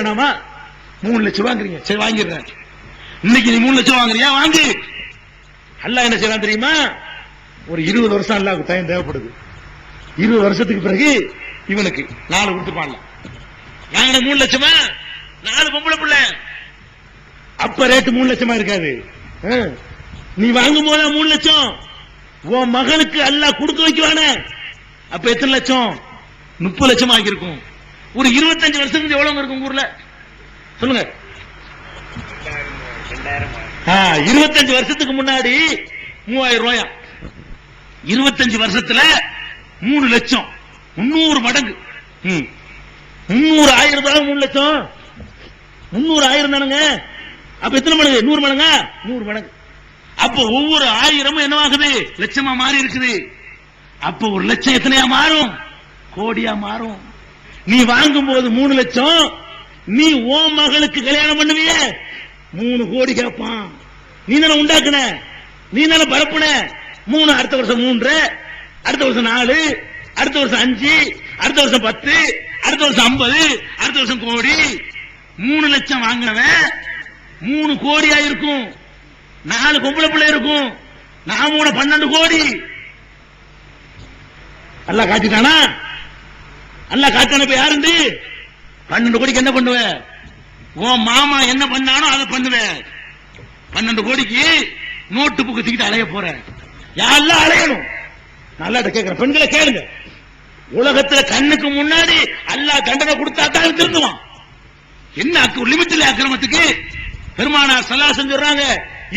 3 லட்சம் வாங்குறீங்க, சரி வாங்கிடுறேன். இன்னைக்கு நீ 3 லட்சம் வாங்குறியா, வாங்கு. அல்லாஹ் என்ன செய்யலாம் தெரியுமா? ஒரு 20 வருஷம் அல்லாஹ்வுக்கு டைம் தேவைப்படுது. 20 வருஷத்துக்கு பிறகு இவனுக்கு 4 கொடுத்துப்பான்ல. வாங்கின 3 லட்சமா, 4 பொம்பளை பிள்ளை. அப்ப ரேட்டு 3 லட்சமா இருக்காது. நீ வாங்கும் போது 3 லட்சம் உன் மகனுக்கு அல்லாஹ் கொடுக்க வைக்குவானே, அப்ப எத்தனை லட்சம்? 30 லட்சம் ஆகியிருக்கும். ஒரு 25 வருஷத்துக்கு எவ்வளவு இருக்கும் ஊர்ல சொல்லுங்க? 25 வருஷத்துக்கு முன்னாடி 3000 ரூபாயா, 25 வருஷத்துல 3 லட்சம், 300 மடங்கு. 300 ஆயிரம் தான் 3 லட்சம், 300 ஆயிரம் தானுங்க. அப்ப எத்தனை மடங்கு? 100 மடங்கா? 100 மடங்கு. அப்ப ஒவ்வொரு ஆயிரமும் என்னவாகுது? லட்சமா மாறி இருக்குது. அப்ப ஒரு லட்சம் எத்தனையா மாறும்? கோடியா மாறும். நீ வாங்கும் போது 3 லட்சம், நீ ஓம் மகளுக்கு கல்யாணம் பண்ணுவிய 3 கோடி கேட்பான். நீ தானே உண்டாக்குன, நீ தானே பரப்புன. 3, அடுத்த வருஷம் 3, அடுத்த வருஷம் 4, அடுத்த வருஷம் 5, அடுத்த வருஷம் 10, அடுத்த வருஷம் 50, அடுத்த வருஷம் கோடி. 3 லட்சம் வாங்கினவன் 3 கோடியா இருக்கும். 4 பொம்பளை பிள்ளை இருக்கும். நான் 12 கோடி. அல்லாஹ் காட்டிட்டானா? அல்லாஹ் காட்டான இப்ப யாருண்டு? 12 கோடிக்கு என்ன பண்ணுவ? உன் மாமா என்ன பண்ணானோ அதை பண்ணுவேன். 12 கோடிக்கு நோட்டு புக்கு தூக்கிட்டு அலைய போற. யாரெல்லாம் அலையணும்? நல்லா கேட்கிறேன், பெண்களை கேளுங்க. உலகத்துல கண்ணுக்கு முன்னாடி அல்லாஹ் தண்டனை கொடுத்தா தான் திருந்துவான். என்ன லிமிட் இல்ல அக்கிரமத்துக்கு? பெருமானார் ஸல்லல்லாஹு அலைஹி சொல்றாங்க,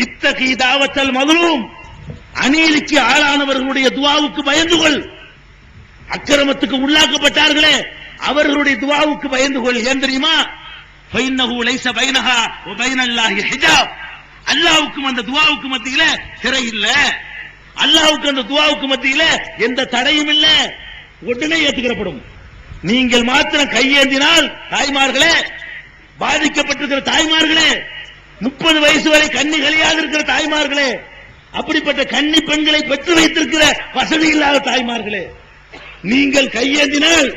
இத்தகி தாவத்தல் மظلوم, அநீதிக்கு ஆளானவர்களுடைய துஆவுக்கு பயந்து கொள். அக்கிரமத்துக்கு உள்ளாக்கப்பட்டார்களே அவர்களுடைய துஆவுக்கு பயந்து கொள். ஏன் தெரியுமா? ஃபைன்னஹு லைஸ பைனஹா வ பைனல்லாஹி ஹிஜாப். அல்லாஹ்வுக்கும் அந்த துஆவுக்கு மத்தியில திரை இல்ல. அல்லாஹ்வுக்கு அந்த துஆவுக்கு மத்தியில எந்த தடையும் இல்ல. உடனே ஏற்றுக்கொள்ளப்படும். நீங்கள் மாத்திரம் கையேந்தினால், தாய்மார்களே, பாதிக்கப்பட்டிருக்கிற தாய்மார்களே, 30 வயசு வரை கன்னி கலியாக இருக்கிற தாய்மார்களே, அப்படிப்பட்ட கன்னி பெண்களை பெற்று வைத்திருக்கிற வசதி இல்லாத தாய்மார்களே, நீங்கள் கையேந்தினால்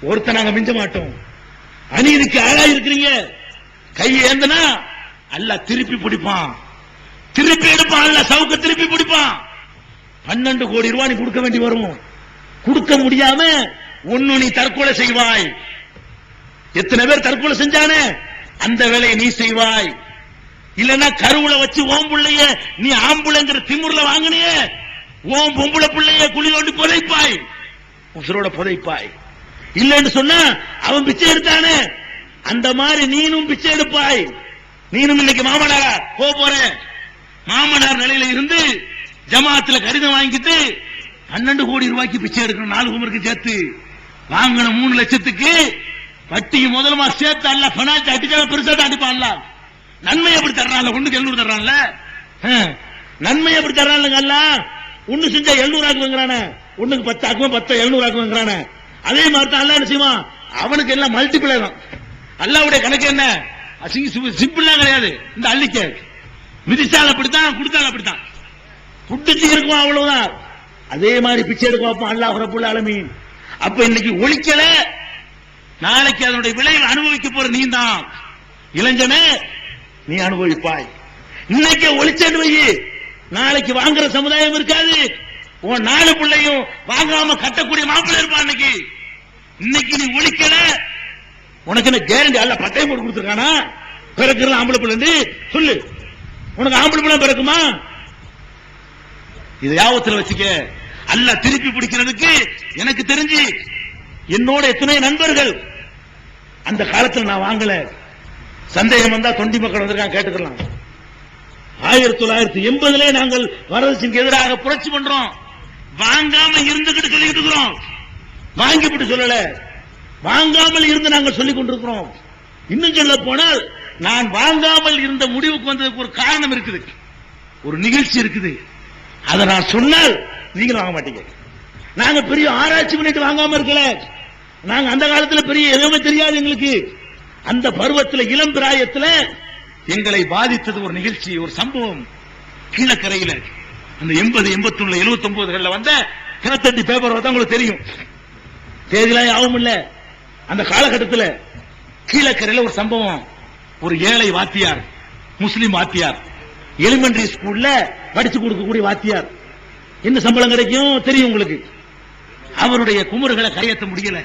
ஒருத்தர் நாங்க மிஞ்ச மாட்டோம். அநீதிக்கு ஆளாக இருக்கிறீங்க. கையேந்தினா அல்லாஹ் திருப்பி பிடிப்பான், திருப்பி எடுப்பான். அல்லாஹ் சவுக்க திருப்பி பிடிப்பான். 12 கோடி ரூபாய் நீ கொடுக்க வேண்டி வரும். கொடுக்க முடியாம ஒன்னு நீ தற்கொலை செய்வாய். எத்தனை பேர் தற்கொலை செஞ்சானே, அந்த வேலையை நீ செய்வாய். இல்லன்னா கருவுல வச்சு ஓம் பிள்ளைய நீ ஆம்புளைங்கிற திமுறல வாங்கினியே, ஓம் பொம்பளை பிள்ளைய குழி தோண்டி புதைப்பாய், உசுரோட புதைப்பாய். இல்லன்னு சொன்னா அவன் பிச்சை எடுத்தானே, அந்த மாதிரி நீனும் பிச்சை எடுப்பாய். நீனும் இன்னைக்கு மாமனாரா போற, மாமனார் நிலையில இருந்து ஜமாத்துல கடிதம் வாங்கிட்டு 12 கோடி ரூபாய்க்கு பிச்சை எடுக்கணும். 4 குமருக்கு சேர்த்து வாங்கின 3 லட்சத்துக்கு வட்டிக்கு முதலமா சேர்த்து அல்ல பணாச்சு அடிச்சாலும் பெருசா அடிப்பான்ல. நன்மை எப்படி தர்றான்ல? 1க்கு 700 தர்றான்ல. நன்மை எப்படி தர்றான்லங்க? அல்ல ஒண்ணு செஞ்சா 700 ஆக்குவாங்கிறானே, 1க்கு 10 ஆக்குவோம், 10 700 ஆக்குவாங்கிறானே. அதே மாதிரி தான் அல்ல என்ன செய்வான்? அவனுக்கு எல்லாம் மல்டிபிளை தான். அல்லாவுடைய கணக்கு என்ன? சிம்பிளா கிடையாது. இந்த அள்ளிக்க மிதிச்சால் அப்படித்தான், கொடுத்தால் அப்படித்தான், புட்டுச்சு இருக்கும், அவ்வளவுதான். அதே மாதிரி பிச்சை எடுக்க வைப்பான் அல்லாஹ் ரப்பல் ஆலமீன். அப்ப இன்னைக்கு ஒழிக்கல, நாளைக்கு அதனுடைய விளைவு அனுபவிக்க போற நீ தான். இளைஞனே, நீ அனுபவிப்பாய். இன்னைக்கு ஒழிச்சது வை, நாளைக்கு வாங்குற சமுதாயம் இருக்காது. உன் 4 பிள்ளையும் வாங்காம கட்டக்கூடிய மாப்பிள்ளை இருப்பான். இன்னைக்கு நீ ஒழிக்கல, உனக்கு என்ன கேரண்டி? அல்ல பட்டயம் போட்டு கொடுத்துருக்கானா? பிறகு ஆம்பளை பிள்ளை சொல்லு, உனக்கு ஆம்பளை பிள்ளை பிறக்குமா? இதை யாவத்துல வச்சுக்க. அல்ல திருப்பி பிடிக்கிறதுக்கு எனக்கு தெரிஞ்சு என்னோட எத்தனை நண்பர்கள் அந்த காலத்தில் நான் வாங்கல. சந்தேகம் வந்தா தொண்டி மக்கள் வந்திருக்காங்க, கேட்டுக்கலாம். 1980 நாங்கள் வரதட்சணைக்கு எதிராக புரட்சி பண்றோம். வாங்காம இருந்துகிட்டு சொல்லிட்டு இருக்கிறோம். வாங்கிவிட்டு சொல்லல, வாங்காமல் இருந்து நாங்கள் சொல்லிக் கொண்டிருக்கிறோம். இன்னும் சொல்ல போனால், நான் வாங்காமல் இருந்த முடிவுக்கு வந்ததுக்கு ஒரு காரணம் இருக்குது, ஒரு நிகழ்ச்சி இருக்குது. அதை நான் சொன்னால் நீங்களும் வாங்க மாட்டீங்க. நாங்க பெரிய ஆராய்ச்சி பண்ணிட்டு வாங்காம இருக்கல. நாங்க அந்த காலத்துல பெரிய எதுவுமே தெரியாது எங்களுக்கு. அந்த பருவத்தில் இளம் பிராயத்தில் எங்களை பாதித்தது ஒரு நிகழ்ச்சி, ஒரு சம்பவம். கீழக்கரையில அந்த 80, 81, 79 வந்த தினத்தந்தி பேப்பர் தான் உங்களுக்கு தெரியும். தேதிலாம் யாவும் இல்ல. அந்த காலகட்டத்தில் கீழக்கரையில ஒரு சம்பவம். ஒரு ஏழை வாத்தியார், முஸ்லிம் வாத்தியார், எலிமெண்டரி ஸ்கூல்ல படிச்சு கொடுக்கக்கூடிய வாத்தியார். என்ன சம்பளம் கிடைக்கும் தெரியும் உங்களுக்கு. அவருடைய குமுறுகளை கரையேற்ற முடியல.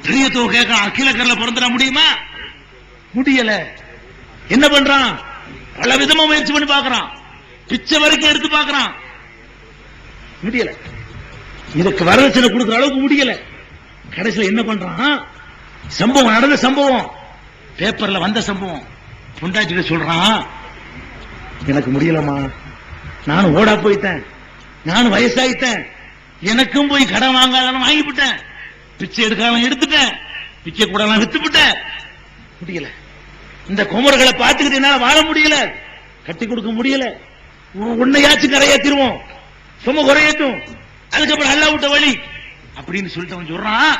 பெரிய தொகை கேட்கலாம், கீழக்கரையில பிறந்துட முடியுமா? முடியல. என்ன பண்றான்? பல விதமா முயற்சி பண்ணி பார்க்கறான், பிச்சை வரைக்கும் எடுத்து பார்க்கறான், முடியல. இதுக்கு வரதட்சணை கொடுக்கிற அளவுக்கு முடியல. கடைசியில் என்ன பண்றான்? சம்பவம் நடந்த சம்பவம், பேப்பர்ல வந்த சம்பவம். பொண்டாட்டிட்டு சொல்றான், எனக்கு முடியலமா, நானும் ஓடா போயிட்டேன், நானும் வயசாயிட்டேன், எனக்கும் போய் கடன் வாங்காதான் வாங்கிவிட்டேன், பிச்சை எடுக்காம எடுத்துட்டேன், பிச்சை கூட வித்துவிட்டேன், முடியல. இந்த குமர்களை பார்த்துக்கிட்டு என்னால வாழ முடியல, கட்டி கொடுக்க முடியல, உன்னையாச்சும் கரையேற்றிருவோம், சும்மா குறையட்டும், அதுக்கப்புறம் அல்லா விட்ட வழி அப்படின்னு சொல்லிட்டு அவன் சொல்றான்,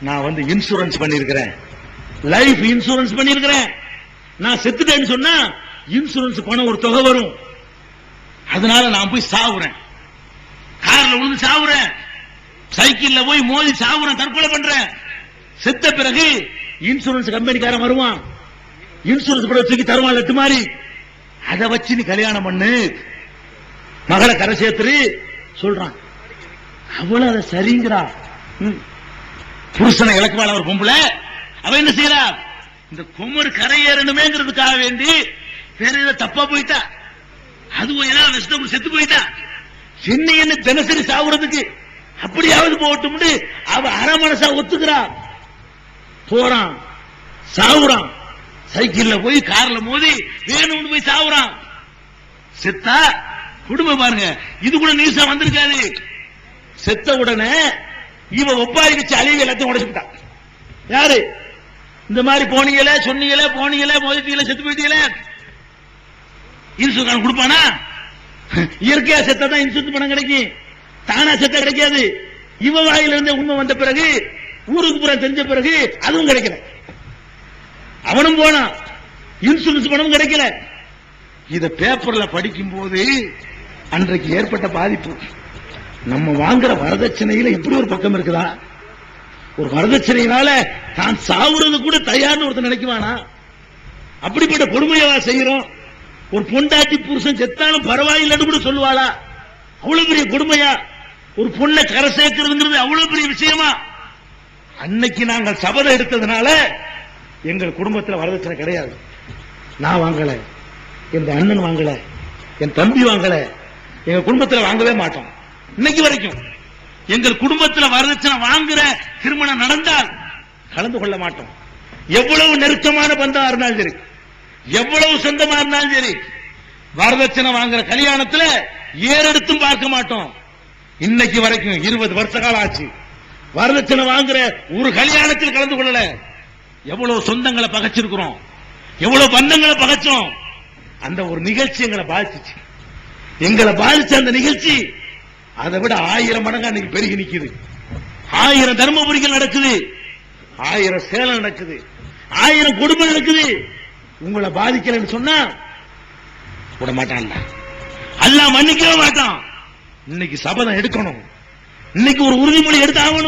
நான் வந்து இன்சூரன்ஸ் பண்ணிருக்கிறேன், லைஃப் இன்சூரன்ஸ் பண்ணிருக்கிறேன், நான் செத்துட்டேன்னு சொன்னா இன்சூரன்ஸ் பணம் ஒரு தொகை வரும், அதனால நான் போய் சாவுறேன், கார்ல விழுந்து சாவுறேன், சைக்கிள்ல போய் மோதி சாவுறேன், தற்கொலை பண்றேன், செத்த பிறகு இன்சூரன்ஸ் கம்பெனிக்காரன் வருவான், இன்சூரன்ஸ் பணம் தூக்கி தருவான் லட்டு மாதிரி, அதை வச்சு நீ கல்யாணம் பண்ணு, மகளை கரை சேர்த்து சொல்றான். அவளும் அதை சரிங்கிறா. புருஷனை இலக்குவாள் ஒரு பொம்பளை, அவ என்ன செய்யறா? இந்த குமர் கரையேறணுமேங்கிறதுக்காக வேண்டி வேற ஏதோ தப்பா போயிட்டா, அதுவும் ஏதாவது வெஸ்டபுள் செத்து போயிட்டா, என்ன தினசரி சாவுறதுக்கு அப்படியாவது போட்டும் அவ அரை மனசா ஒத்துக்கிறா, போறான், சாவுறான், சைக்கிள்ல போய் கார்ல மோதி வேணும்னு போய் சாவுறான், செத்தா. குடும்பம் பாருங்க, இது கூட நியூஸா வந்திருக்காது. செத்த உடனே இவ ஒப்பாரி வச்சு அழிவு எல்லாத்தையும் உடைச்சுட்டான். யாரு? இந்த மாதிரி போனீங்களே, சொன்னீங்களே, போனீங்களே, மோதிட்டீங்களே, செத்து போயிட்டீங்களே, இன்சூரன்ஸ் கொடுப்பானா? இயற்கையா செத்தான் இன்சூரன்ஸ் பணம் கிடைக்கும், தானா செத்த கிடைக்காது. இவ வாயில இருந்து உண்மை வந்த பிறகு, ஊருக்கு புறம் தெரிஞ்ச பிறகு அதுவும் கிடைக்கல, அவனும் போனான், இன்சூரன்ஸ் பணமும் கிடைக்கல. இத பேப்பர்ல படிக்கும் போது அன்றைக்கு ஏற்பட்ட பாதிப்பு, நம்ம வாங்குற வரதட்சணையில இப்படி ஒரு பக்கம் இருக்குதா? ஒரு வரதட்சணையினால தான் சாவுறது கூட தயார்னு ஒருத்தர் நினைக்குவானா? அப்படிப்பட்ட கொடுமையா செய்யறோம். ஒரு பொண்டாட்டி புருஷன் செத்தாலும் பரவாயில்லைன்னு கூட சொல்லுவாளா? அவ்வளவு பெரிய கொடுமையா? ஒரு பொண்ணை கரை சேர்க்கிறதுங்கிறது அவ்வளவு பெரிய விஷயமா? அன்னைக்கு நாங்கள் சபதம் எடுத்ததுனால எங்கள் குடும்பத்தில் வரதட்சணை கிடையாது. நான் வாங்கல, என் அண்ணன் வாங்கல, என் தம்பி வாங்கல, எங்க குடும்பத்தில் வாங்கவே மாட்டோம். இன்னைக்கு வரைக்கும் எங்கள் குடும்பத்தில் வரதட்சணை வாங்குற திருமணம் நடந்தால் கலந்து கொள்ள மாட்டோம். எவ்வளவு நெருக்கமான பந்தா இருந்தாலும் சரி, எவ்வளவு சொந்தமா இருந்தாலும் சரி, வரதட்சணை வாங்குற கல்யாணத்துல ஏறெடுத்தும் பார்க்க மாட்டோம். இன்னைக்கு வரைக்கும் 20 வருஷ காலம் ஆச்சு, வரதட்சணை வாங்குற ஒரு கல்யாணத்தில் கலந்து கொள்ளல. எவ்வளவு சொந்தங்களை பகைச்சிருக்கிறோம், எவ்வளவு பந்தங்களை பகைச்சோம். அந்த ஒரு நிகழ்ச்சி எங்களை பாதிச்சு, எங்களை பாதிச்ச அந்த நிகழ்ச்சி அதை விட 1000 மடங்கு அன்னைக்கு பெருகி நிக்குது. 1000 தர்மபுரிகள் நடக்குது, 1000 சேலம் நடக்குது, 1000 குடும்பம் நடக்குது. உங்களை பாதிக்கலன்னு சொன்னா விட மாட்டான், அல்லாஹ் மன்னிக்கவே மாட்டான். இன்னைக்கு சபதம் எடுக்கணும், இன்னைக்கு ஒரு உறுதிமொழி எடுத்து ஆகணும்.